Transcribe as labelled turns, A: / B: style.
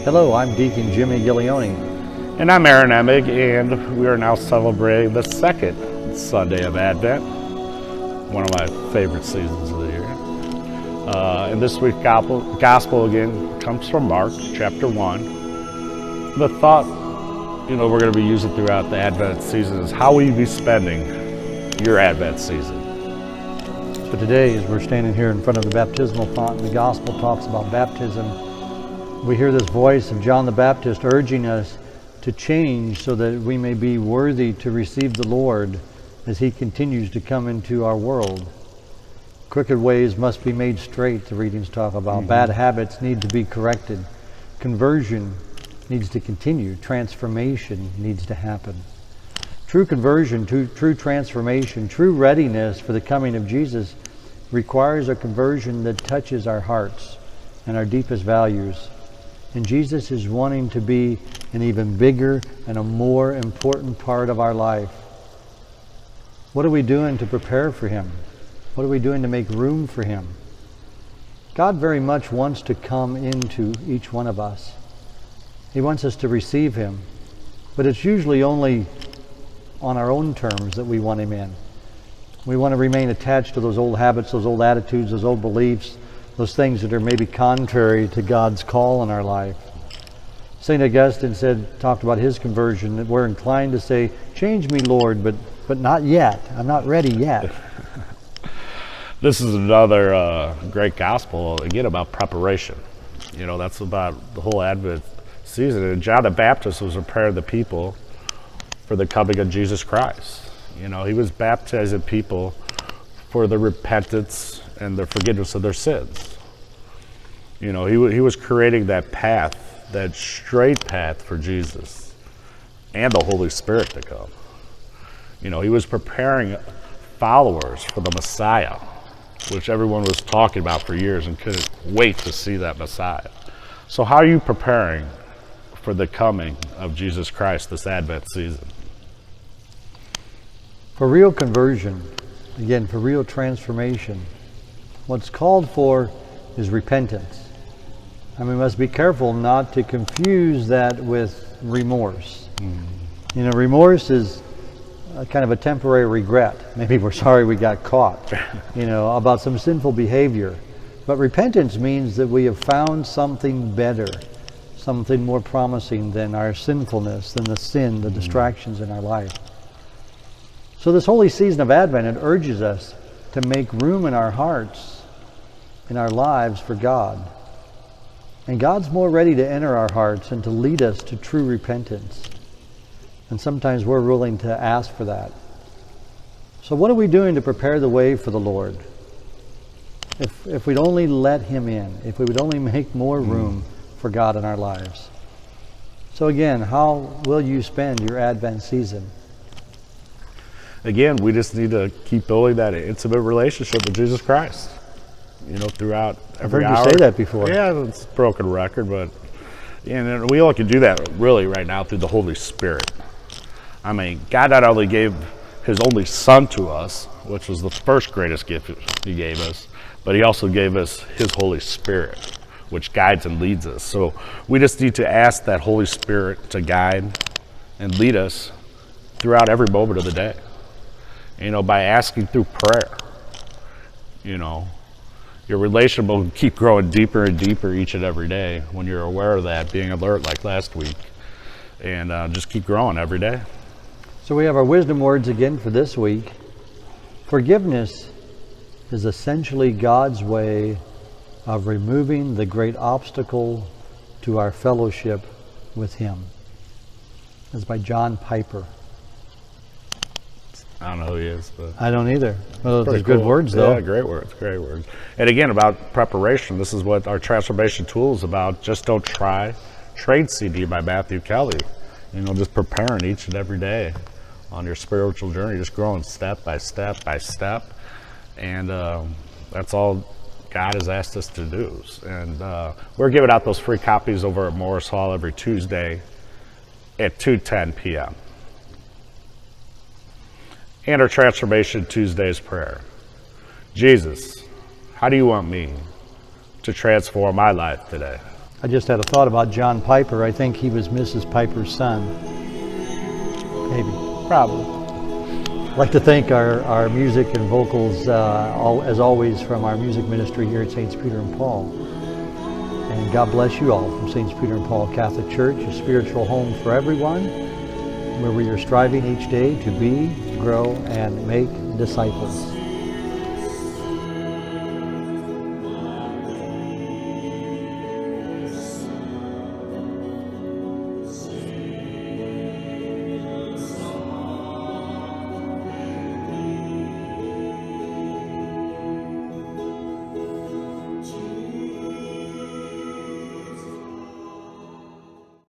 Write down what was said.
A: Hello, I'm Deacon Jimmy Ghiglione.
B: And I'm Aaron Emig, and we are now celebrating the second Sunday of Advent, one of my favorite seasons of the year. And this week's gospel again comes from Mark chapter 1. The thought, we're going to be using throughout the Advent season is how will you be spending your Advent season?
A: So today, as we're standing here in front of the baptismal font, and the gospel talks about baptism, we hear this voice of John the Baptist urging us to change so that we may be worthy to receive the Lord as He continues to come into our world. Crooked ways must be made straight, the readings talk about. Bad habits need to be corrected. Conversion needs to continue. Transformation needs to happen. True conversion, true transformation, true readiness for the coming of Jesus requires a conversion that touches our hearts and our deepest values. And Jesus is wanting to be an even bigger and a more important part of our life. What are we doing to prepare for Him? What are we doing to make room for Him? God very much wants to come into each one of us. He wants us to receive Him. But it's usually only on our own terms that we want Him in. We want to remain attached to those old habits, those old attitudes, those old beliefs, those things that are maybe contrary to God's call in our life. St. Augustine talked about his conversion, that we're inclined to say, change me, Lord, but not yet. I'm not ready yet.
B: This is another great gospel, again, about preparation. That's about the whole Advent season. And John the Baptist was preparing the people for the coming of Jesus Christ. He was baptizing people for the repentance and the forgiveness of their sins. He was creating that path, that straight path for Jesus and the Holy Spirit to come. He was preparing followers for the Messiah, which everyone was talking about for years and couldn't wait to see that Messiah. So how are you preparing for the coming of Jesus Christ this Advent season?
A: For real conversion, again, for real transformation, what's called for is repentance. And we must be careful not to confuse that with remorse. Remorse is kind of a temporary regret. Maybe we're sorry we got caught, about some sinful behavior. But repentance means that we have found something better, something more promising than our sinfulness, than the sin, the distractions in our life. So this holy season of Advent, it urges us to make room in our hearts, in our lives for God. And God's more ready to enter our hearts and to lead us to true repentance. And sometimes we're willing to ask for that. So what are we doing to prepare the way for the Lord? If we'd only let Him in, if we would only make more room for God in our lives. So again, how will you spend your Advent season?
B: Again, we just need to keep building that intimate relationship with Jesus Christ. Throughout every hour.
A: I've heard you say that before.
B: Yeah, it's a broken record, but we only can do that really right now through the Holy Spirit. God not only gave His only Son to us, which was the first greatest gift He gave us, but He also gave us His Holy Spirit, which guides and leads us. So we just need to ask that Holy Spirit to guide and lead us throughout every moment of the day. By asking through prayer. Your relationship will keep growing deeper and deeper each and every day when you're aware of that, being alert like last week, and just keep growing every day.
A: So we have our wisdom words again for this week. Forgiveness is essentially God's way of removing the great obstacle to our fellowship with Him. That's by John Piper.
B: I don't know who he is, but
A: I don't either. Well, those are
B: cool.
A: Good words, though.
B: Yeah, great words. And again, about preparation, this is what our transformation tool is about. Just Don't Try. Trade CD by Matthew Kelly. Just preparing each and every day on your spiritual journey, just growing step by step by step. And that's all God has asked us to do. And we're giving out those free copies over at Morris Hall every Tuesday at 2:10 p.m. And our Transformation Tuesday's prayer. Jesus, how do you want me to transform my life today?
A: I just had a thought about John Piper. I think he was Mrs. Piper's son. Maybe.
C: Probably.
A: I'd like to thank our music and vocals, as always, from our music ministry here at Saints Peter and Paul. And God bless you all from Saints Peter and Paul Catholic Church, a spiritual home for everyone, where we are striving each day to be, grow, and make disciples.